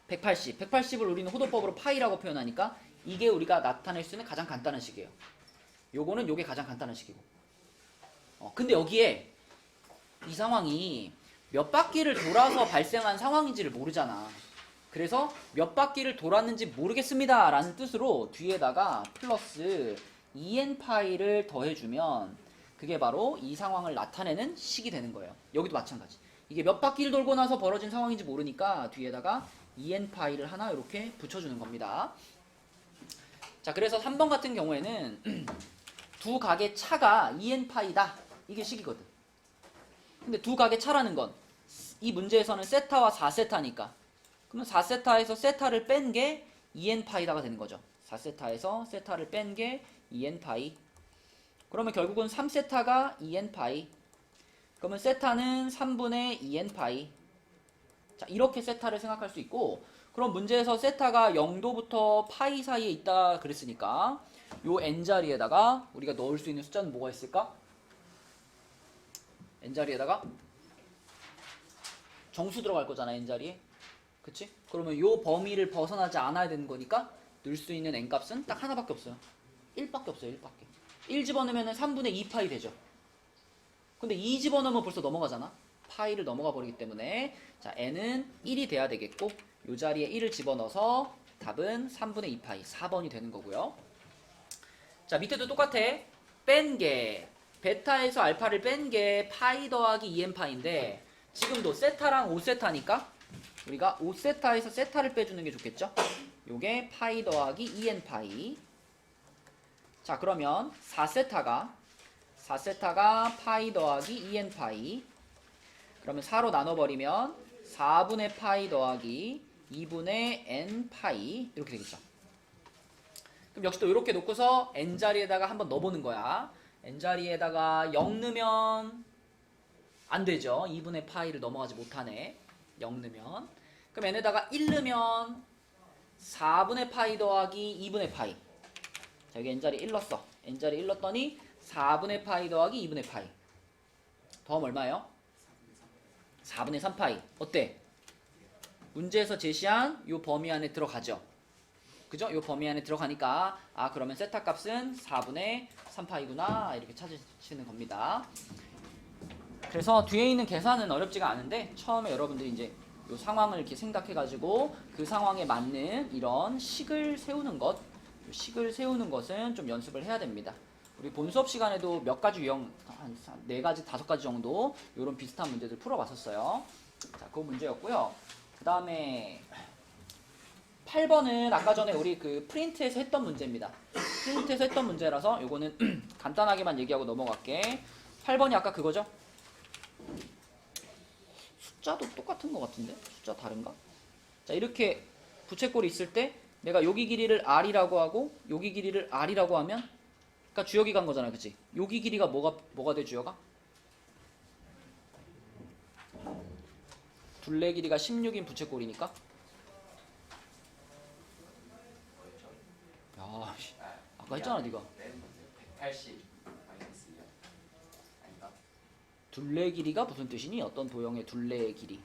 180, 180을 우리는 호도법으로 파이라고 표현하니까 이게 우리가 나타낼 수 있는 가장 간단한 식이에요. 요거는 요게 가장 간단한 식이고. 근데 여기에 이 상황이 몇 바퀴를 돌아서 발생한 상황인지를 모르잖아. 그래서 몇 바퀴를 돌았는지 모르겠습니다 라는 뜻으로 뒤에다가 플러스 2n파이를 더해주면 그게 바로 이 상황을 나타내는 식이 되는 거예요. 여기도 마찬가지. 이게 몇 바퀴를 돌고 나서 벌어진 상황인지 모르니까 뒤에다가 2n파이를 하나 이렇게 붙여주는 겁니다. 자, 그래서 3번 같은 경우에는 두 각의 차가 2n파이다. 이게 식이거든. 근데 두 각의 차라는 건 이 문제에서는 세타와 4세타니까 그러면 4세타에서 세타를 뺀 게 2n파이다가 되는 거죠. 4세타에서 세타를 뺀 게 2n파이. 그러면 결국은 3세타가 2n파이. 그러면 세타는 3분의 2n파이. 자, 이렇게 세타를 생각할 수 있고, 그럼 문제에서 세타가 0도부터 파이 사이에 있다 그랬으니까 요 n자리에다가 우리가 넣을 수 있는 숫자는 뭐가 있을까? n자리에다가 정수 들어갈 거잖아, n자리에. 그치? 그러면 요 범위를 벗어나지 않아야 되는 거니까 넣을 수 있는 n값은 딱 하나밖에 없어요. 1밖에 없어요. 1밖에. 1 집어넣으면 3분의 2파이 되죠. 근데 2 집어넣으면 벌써 넘어가잖아. 파이를 넘어가 버리기 때문에 자, n은 1이 돼야 되겠고 요 자리에 1을 집어넣어서 답은 3분의 2파이 4번이 되는 거고요. 자, 밑에도 똑같아. 뺀 게 베타에서 알파를 뺀 게 파이 더하기 2n파인데 지금도 세타랑 5세타니까 우리가 5세타에서 세타를 빼주는 게 좋겠죠? 요게 파이 더하기 2n파이. 자, 그러면 4세타가 파이 더하기 2n파이. 그러면 4로 나눠버리면 4분의 파이 더하기 2분의 n파이 이렇게 되겠죠. 그럼 역시 또 이렇게 놓고서 n자리에다가 한번 넣어보는 거야. n자리에다가 0 넣으면 안 되죠. 2분의 파이를 넘어가지 못하네. 0 넣으면. 그럼 n에다가 1 넣으면 4분의 파이 더하기 2분의 파이. 자, 여기 n자리 1 넣었어. n자리 1 넣었더니 4분의 파이 더하기 2분의 파이. 더하면 얼마예요? 4분의 3파이. 어때? 문제에서 제시한 요 범위 안에 들어가죠. 그죠? 요 범위 안에 들어가니까 아, 그러면 세타 값은 4분의 3파이구나 이렇게 찾으시는 겁니다. 그래서 뒤에 있는 계산은 어렵지가 않은데 처음에 여러분들이 이제 요 상황을 이렇게 생각해가지고 그 상황에 맞는 이런 식을 세우는 것, 식을 세우는 것은 좀 연습을 해야 됩니다. 우리 본 수업 시간에도 몇 가지 유형, 한 4가지, 5가지 정도 이런 비슷한 문제들 풀어봤었어요. 자, 그 문제였고요. 그 다음에 8번은 아까 전에 우리 그 프린트에서 했던 문제입니다. 프린트에서 했던 문제라서 요거는 간단하게만 얘기하고 넘어갈게. 8번이 아까 그거죠? 숫자도 똑같은 것 같은데? 숫자 다른가? 자, 이렇게 부채꼴이 있을 때 내가 여기 길이를 r이라고 하고 여기 길이를 r이라고 하면 그러니까 주역이 간 거잖아, 그치? 여기 길이가 뭐가 돼, 주역아? 둘레 길이가 16인 부채꼴이니까. 야, 아까 했잖아, 네가. 180 마이너스 2 아닌가? 둘레 길이가 무슨 뜻이니? 어떤 도형의 둘레의 길이?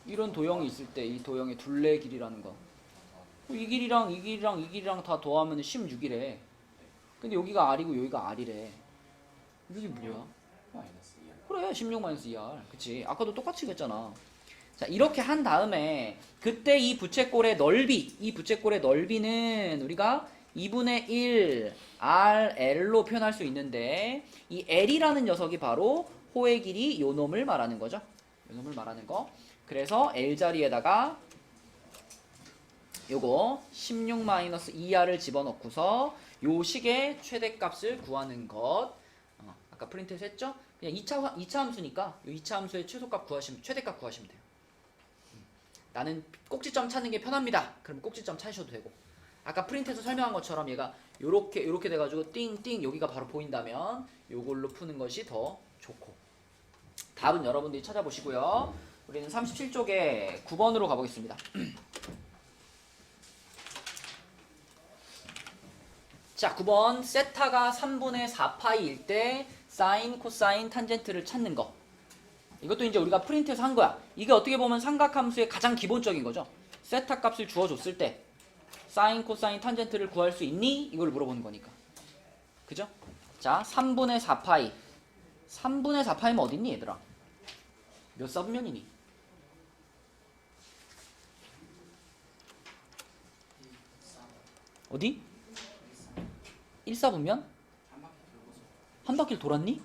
이런 도형이 있을 때 이 도형의 둘레 길이라는 거. 이 길이랑 이 길이랑 이 길이랑 다 더하면 16이래. 근데 여기가 R이고 여기가 R이래. 이게 뭐야? 마이너스 2R. 그래 16-2R. 그치? 아까도 똑같이 했잖아. 자 이렇게 한 다음에 그때 이 부채꼴의 넓이, 이 부채꼴의 넓이는 우리가 2분의 1 RL로 표현할 수 있는데 이 L이라는 녀석이 바로 호의 길이 요 놈을 말하는 거죠. 요 놈을 말하는 거. 그래서 L 자리에다가 요거 16-2R을 집어넣고서 요 식의 최대값을 구하는 것. 아까 프린트에서 했죠? 그냥 2차 함수니까 요 2차 함수의 최소값 구하시면 최대값 구하시면 돼요. 나는 꼭지점 찾는 게 편합니다. 그럼 꼭지점 찾으셔도 되고. 아까 프린트에서 설명한 것처럼 얘가 요렇게 돼가지고 띵띵 여기가 바로 보인다면 요걸로 푸는 것이 더 좋고. 답은 여러분들이 찾아보시고요. 우리는 37쪽에 9번으로 가보겠습니다. 자, 9번 세타가 3분의 4파이일 때 사인, 코사인, 탄젠트를 찾는 거. 이것도 이제 우리가 프린트에서 한 거야. 이게 어떻게 보면 삼각함수의 가장 기본적인 거죠. 세타 값을 주어줬을 때 사인, 코사인, 탄젠트를 구할 수 있니? 이걸 물어보는 거니까. 그죠? 자, 3분의 4파이. 3분의 4파이면 어딨니 얘들아? 몇 사분면이니? 어디? 1사분면? 한 바퀴를 돌았니?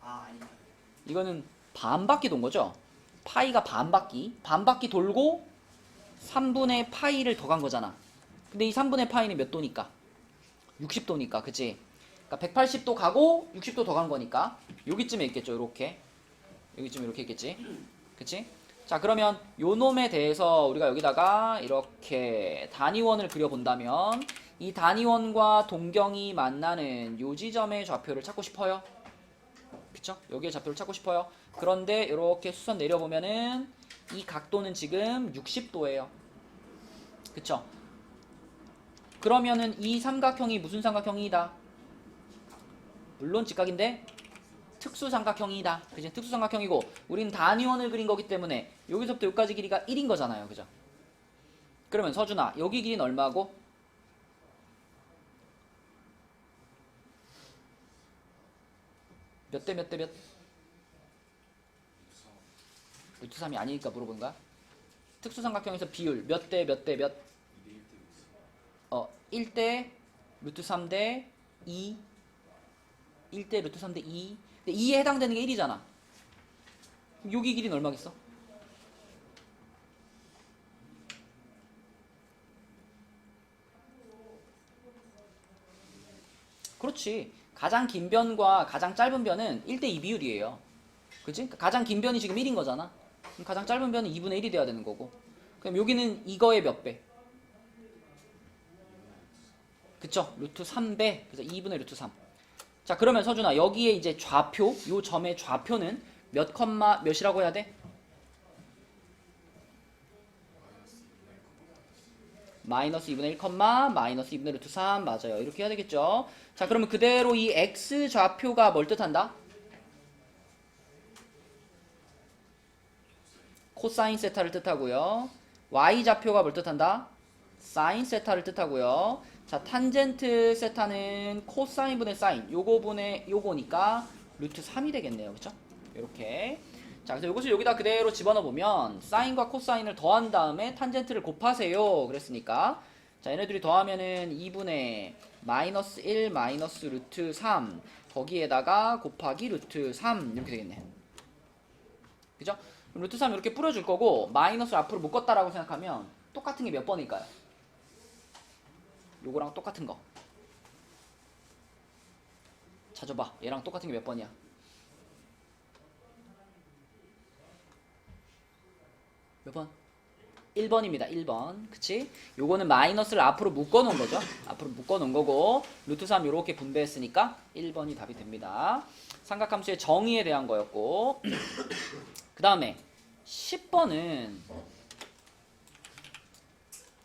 아니다. 이거는 반 바퀴 돈 거죠? 파이가 반 바퀴 돌고 3분의 파이를 더 간 거잖아. 근데 이 3분의 파이는 몇 도니까? 60도니까, 그치? 그러니까 180도 가고 60도 더 간 거니까 여기쯤에 있겠죠, 요렇게. 여기쯤에 이렇게 있겠지? 그치? 자, 그러면 요 놈에 대해서 우리가 여기다가 이렇게 단위원을 그려본다면 이 단위원과 동경이 만나는 요 지점의 좌표를 찾고 싶어요. 그쵸? 여기에 좌표를 찾고 싶어요. 그런데 이렇게 수선 내려보면은 이 각도는 지금 60도예요. 그쵸? 그러면은 이 삼각형이 무슨 삼각형이다? 물론 직각인데 특수삼각형이다. 그치? 특수삼각형이고 우리는 단위원을 그린 거기 때문에 여기서부터 여기까지 길이가 1인 거잖아요. 그죠? 그러면 서준아, 여기 길이는 얼마고? 몇 대 몇 대 몇? 루트 3이 아니니까 물어보는 거야? 특수삼각형에서 비율 몇 대 몇 대 몇? 1대 루트 3대 2. 1대 루트 3대 2. 근데 2에 해당되는 게 1이잖아. 여기 길이는 얼마겠어? 그렇지. 가장 긴 변과 가장 짧은 변은 1대2 비율이에요. 그치? 가장 긴 변이 지금 1인 거잖아. 그럼 가장 짧은 변은 2분의 1이 돼야 되는 거고. 그럼 여기는 이거의 몇 배? 그쵸? 루트 3배. 그래서 2분의 루트 3. 자, 그러면 서준아, 여기에 이제 좌표, 요 점의 좌표는 몇 컴마 몇이라고 해야 돼? 마이너스 2분의 1 컴마 마이너스 2분의 루트 3. 맞아요. 이렇게 해야 되겠죠? 자, 그러면 그대로 이 x 좌표가 뭘 뜻한다? 코사인 세타를 뜻하고요. y 좌표가 뭘 뜻한다? 사인 세타를 뜻하고요. 자, 탄젠트 세타는 코사인 분의 사인, 요거 분의 요거니까 루트 3이 되겠네요. 그쵸? 이렇게. 자, 그래서 이것을 여기다 그대로 집어넣어 보면 사인과 코사인을 더한 다음에 탄젠트를 곱하세요. 그랬으니까 자, 얘네들이 더하면은 2분의 마이너스 1 마이너스 루트 3 거기에다가 곱하기 루트 3 이렇게 되겠네. 그죠? 그럼 루트 3 이렇게 뿌려줄 거고 마이너스를 앞으로 묶었다라고 생각하면 똑같은 게 몇 번일까요? 요거랑 똑같은 거 찾아봐. 얘랑 똑같은 게 몇 번이야? 몇 번? 1번입니다. 1번. 그치? 요거는 마이너스를 앞으로 묶어 놓은 거죠. 앞으로 묶어 놓은 거고 루트 3 요렇게 분배했으니까 1번이 답이 됩니다. 삼각함수의 정의에 대한 거였고 그 다음에 10번은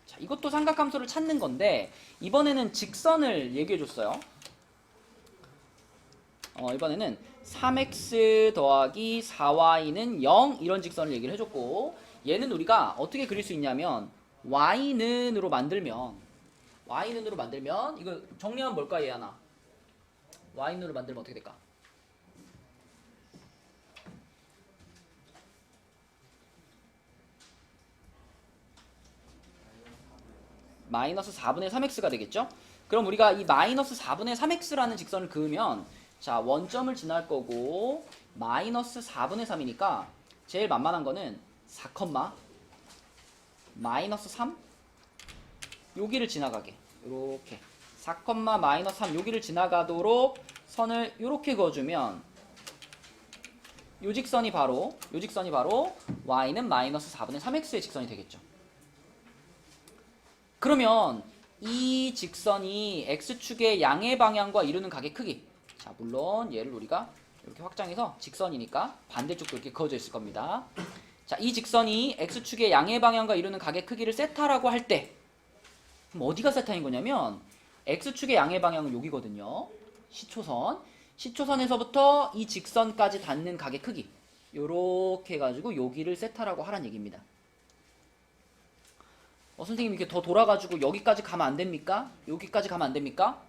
자, 이것도 삼각함수를 찾는 건데 이번에는 직선을 얘기해 줬어요. 이번에는 3x 더하기 4y는 0 이런 직선을 얘기를 해줬고 얘는 우리가 어떻게 그릴 수 있냐면 y는으로 만들면 이거 정리하면 뭘까 얘하나? y는으로 만들면 어떻게 될까? 마이너스 4분의 3x가 되겠죠? 그럼 우리가 이 마이너스 4분의 3x라는 직선을 그으면 자 원점을 지날 거고 마이너스 4분의 3이니까 제일 만만한 거는 4, 마이너스 3 여기를 지나가게 요렇게 4, 마이너스 3 여기를 지나가도록 선을 요렇게 그어주면 요 직선이 바로 y는 마이너스 4분의 3x의 직선이 되겠죠. 그러면 이 직선이 x축의 양의 방향과 이루는 각의 크기 자 물론 얘를 우리가 이렇게 확장해서 직선이니까 반대쪽도 이렇게 그어져 있을 겁니다. 자, 이 직선이 x축의 양의 방향과 이루는 각의 크기를 세타라고 할 때 그럼 어디가 세타인 거냐면 x축의 양의 방향은 여기거든요. 시초선에서부터 이 직선까지 닿는 각의 크기 요렇게 해가지고 여기를 세타라고 하란 얘기입니다. 선생님 이렇게 더 돌아가지고 여기까지 가면 안 됩니까? 여기까지 가면 안 됩니까?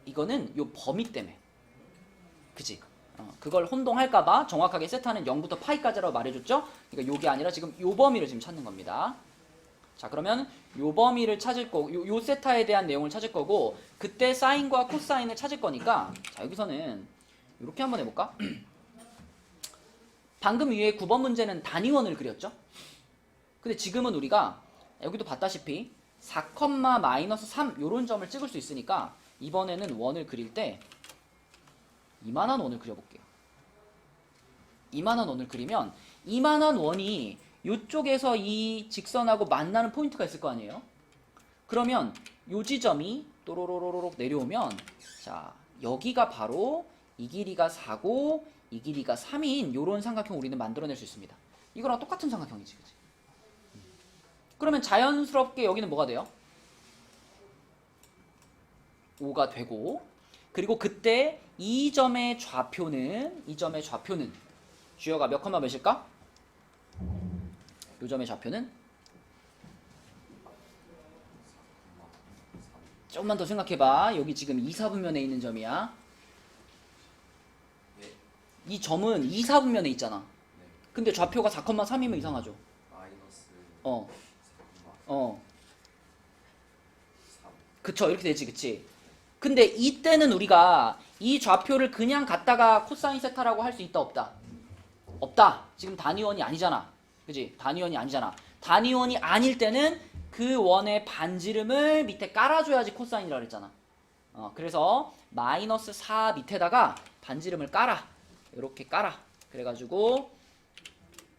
이거는 요 범위 때문에 그치? 그걸 혼동할까봐 정확하게 세타는 0부터 파이까지라고 말해줬죠? 그러니까 요게 아니라 지금 요 범위를 지금 찾는 겁니다. 자 그러면 요 범위를 찾을 거고 요 세타에 대한 내용을 찾을 거고 그때 사인과 코사인을 찾을 거니까 자 여기서는 이렇게 한번 해볼까? 방금 위에 9번 문제는 단위원을 그렸죠? 근데 지금은 우리가 여기도 봤다시피 4, 마이너스 3 요런 점을 찍을 수 있으니까 이번에는 원을 그릴 때 이만한 원을 그려볼게요. 이만한 원을 그리면 이만한 원이 이쪽에서 이 직선하고 만나는 포인트가 있을 거 아니에요? 그러면 요 지점이 또로로로록 내려오면 자 여기가 바로 이 길이가 4고 이 길이가 3인 요런 삼각형 우리는 만들어낼 수 있습니다. 이거랑 똑같은 삼각형이지 그치? 그러면 자연스럽게 여기는 뭐가 돼요? 5가 되고 그리고 그때 이 점의 좌표는 주여가 몇 컴마 몇일까? 이 점의 좌표는 조금만 더 생각해봐. 여기 지금 2, 4분면에 있는 점이야. 네. 이 점은 2, 4분면에 있잖아. 네. 근데 좌표가 4,3이면 이상하죠. 마이너스 어. 3. 그쵸. 이렇게 되지. 그치. 근데 이때는 우리가 이 좌표를 그냥 갖다가 코사인 세타라고 할 수 있다 없다? 없다. 지금 단위원이 아니잖아. 그치? 단위원이 아니잖아. 단위원이 아닐 때는 그 원의 반지름을 밑에 깔아줘야지 코사인이라고 그랬잖아. 그래서 마이너스 4 밑에다가 반지름을 깔아. 이렇게 깔아. 그래가지고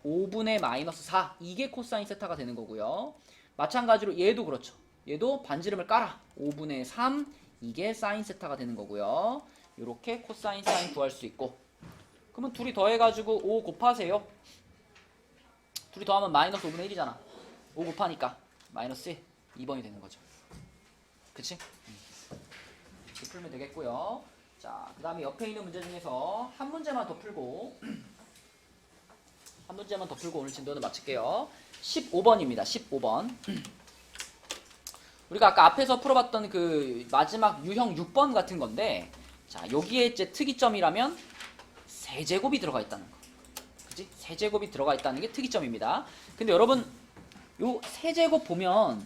5분의 마이너스 4 이게 코사인 세타가 되는 거고요. 마찬가지로 얘도 그렇죠. 얘도 반지름을 깔아. 5분의 3 이게 사인 세타가 되는 거고요. 이렇게 코사인 사인 구할 수 있고 그러면 둘이 더해가지고 5 곱하세요. 둘이 더하면 마이너스 5분의 1이잖아. 5 곱하니까 마이너스 2번이 되는 거죠. 그치? 이렇게 풀면 되겠고요. 자, 그 다음에 옆에 있는 문제 중에서 한 문제만 더 풀고 오늘 진도는 마칠게요. 15번입니다. 15번. 우리가 아까 앞에서 풀어봤던 그 마지막 유형 6번 같은 건데 자 여기에 이제 특이점이라면 세제곱이 들어가 있다는 거. 그치? 세제곱이 들어가 있다는 게 특이점입니다. 근데 여러분 요 세제곱 보면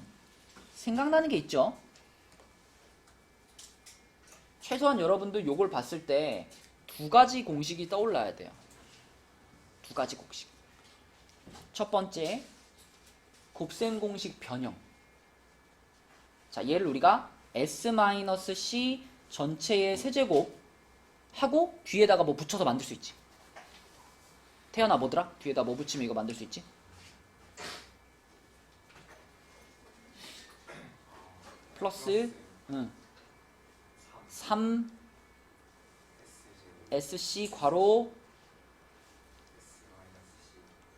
생각나는 게 있죠? 최소한 여러분도 요걸 봤을 때 두 가지 공식이 떠올라야 돼요. 두 가지 공식. 첫 번째 곱셈 공식 변형. 자, 얘를 우리가 S-C 전체의 세제곱 하고 뒤에다가 뭐 붙여서 만들 수 있지. 태연아 뭐더라? 뒤에다 뭐 붙이면 이거 만들 수 있지? 플러스 3 SC 괄호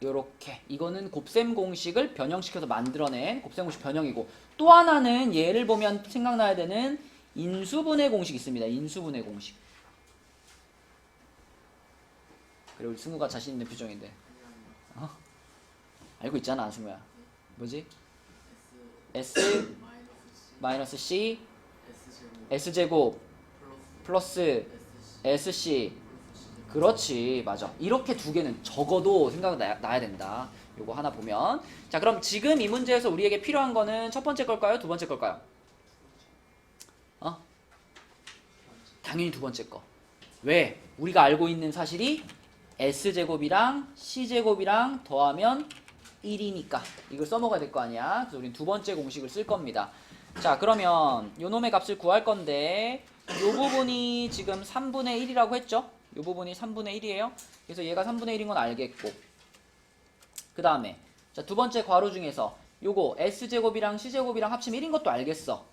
요렇게 이거는 곱셈 공식을 변형시켜서 만들어낸 곱셈 공식 변형이고 또 하나는 얘를 보면 생각나야 되는 인수분해 공식이 있습니다. 인수분해 공식. 그래 우리 승우가 자신 있는 표정인데 알고 있잖아 승우야. 뭐지? S S 마이너스 마이너스 C C S제곱 플러스 플러스 SC SC. 플러스 C 그렇지, 맞아. 이렇게 두 개는 적어도 생각나야 된다. 요거 하나 보면. 자, 그럼 지금 이 문제에서 우리에게 필요한 거는 첫 번째 걸까요? 두 번째 걸까요? 당연히 두 번째 거. 왜? 우리가 알고 있는 사실이 S제곱이랑 C제곱이랑 더하면 1이니까 이걸 써먹어야 될 거 아니야. 그래서 우린 두 번째 공식을 쓸 겁니다. 자, 그러면 요 놈의 값을 구할 건데 요 부분이 지금 3분의 1이라고 했죠? 요 부분이 3분의 1이에요. 그래서 얘가 3분의 1인 건 알겠고, 그 다음에 자, 두 번째 괄호 중에서 요거 S제곱이랑 C제곱이랑 합치면 1인 것도 알겠어.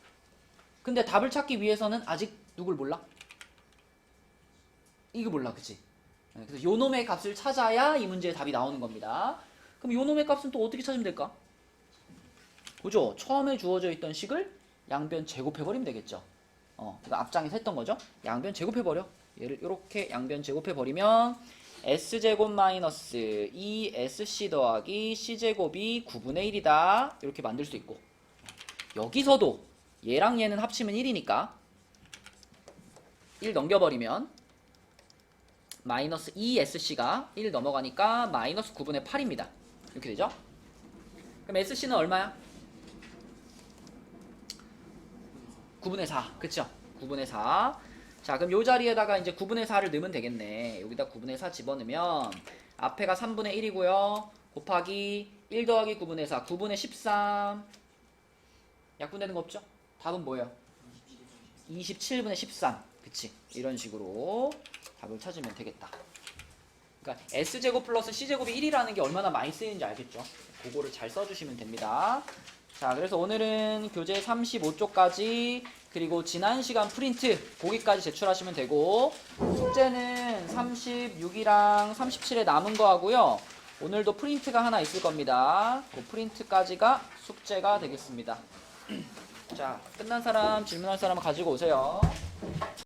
근데 답을 찾기 위해서는 아직 누굴 몰라? 이거 몰라, 그치? 그래서 요 놈의 값을 찾아야 이 문제의 답이 나오는 겁니다. 그럼 요 놈의 값은 또 어떻게 찾으면 될까? 그죠? 처음에 주어져 있던 식을 양변 제곱해버리면 되겠죠. 이거 앞장에서 했던 거죠. 양변 제곱해버려. 얘를 이렇게 양변 제곱해버리면 S제곱 마이너스 2SC 더하기 C제곱이 9분의 1이다. 이렇게 만들 수 있고, 여기서도 얘랑 얘는 합치면 1이니까 1 넘겨버리면 마이너스 2SC가 1 넘어가니까 마이너스 9분의 8입니다. 이렇게 되죠? 그럼 SC는 얼마야? 9분의 4. 그쵸? 9분의 4. 자, 그럼 요 자리에다가 이제 9분의 4를 넣으면 되겠네. 여기다 9분의 4 집어넣으면 앞에가 3분의 1이고요. 곱하기 1 더하기 9분의 4. 9분의 13. 약분되는 거 없죠? 답은 뭐예요? 27분의 13. 그치? 이런 식으로 답을 찾으면 되겠다. 그러니까 S제곱 플러스 C제곱이 1이라는 게 얼마나 많이 쓰이는지 알겠죠? 그거를 잘 써주시면 됩니다. 자, 그래서 오늘은 교재 35쪽까지, 그리고 지난 시간 프린트 거기까지 제출하시면 되고, 숙제는 36이랑 37에 남은 거 하고요. 오늘도 프린트가 하나 있을 겁니다. 그 프린트까지가 숙제가 되겠습니다. 자, 끝난 사람, 질문할 사람 가지고 오세요.